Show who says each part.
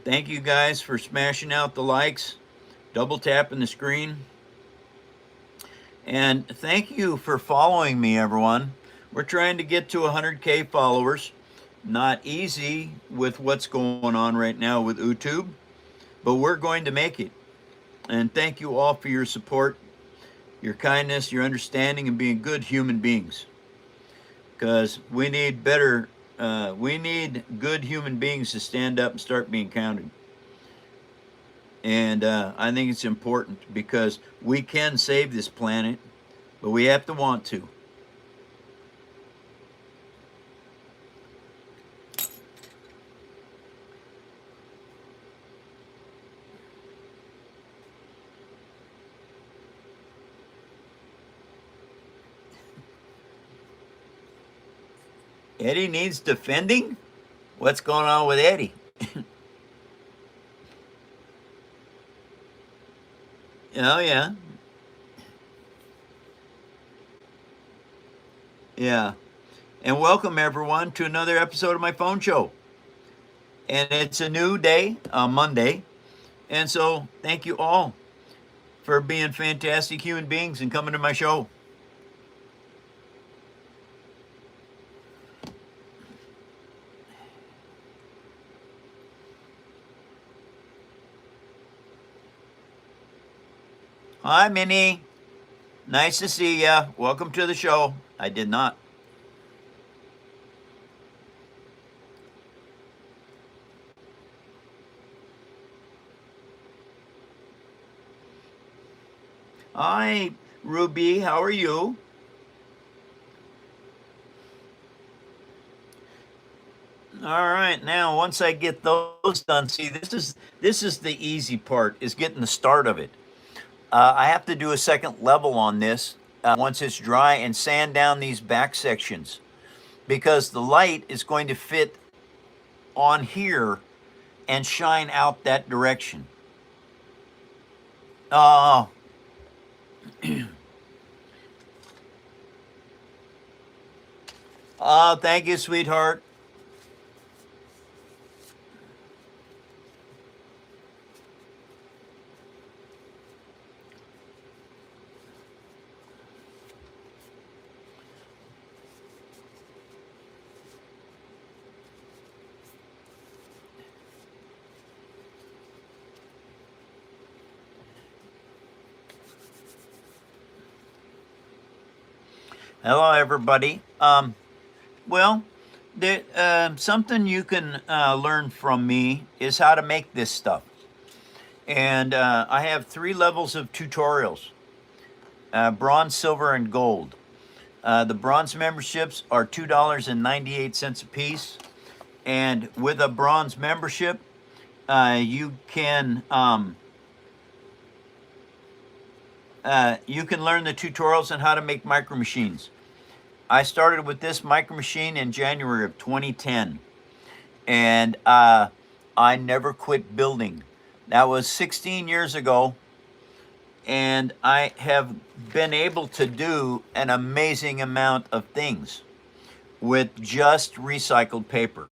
Speaker 1: Thank you guys for smashing out the likes, double tapping the screen. And thank you for following me, everyone. We're trying to get to 100K followers. Not easy with what's going on right now with YouTube, but we're going to make it. And thank you all for your support, your kindness, your understanding, and being good human beings. Because we need good human beings to stand up and start being counted. And I think it's important because we can save this planet, but we have to want to. Eddie needs defending? What's going on with Eddie? Oh, yeah. Yeah. And welcome, everyone, to another episode of my phone show. And it's a new day, Monday. And so, thank you all for being fantastic human beings and coming to my show. Hi, Minnie. Nice to see ya. Welcome to the show. I did not. Hi, Ruby. How are you? All right. Now, once I get those done, see, this is the easy part, is getting the start of it. I have to do a second level on this once it's dry and sand down these back sections because the light is going to fit on here and shine out that direction. Oh, oh, thank you, sweetheart. Hello, everybody. Well, something you can learn from me is how to make this stuff. And I have 3 levels of tutorials, bronze, silver, and gold. The bronze memberships are $2.98 a piece. And with a bronze membership, you can learn the tutorials on how to make micro machines. I started with this micro machine in January of 2010, and I never quit building. That was 16 years ago, and I have been able to do an amazing amount of things with just recycled paper.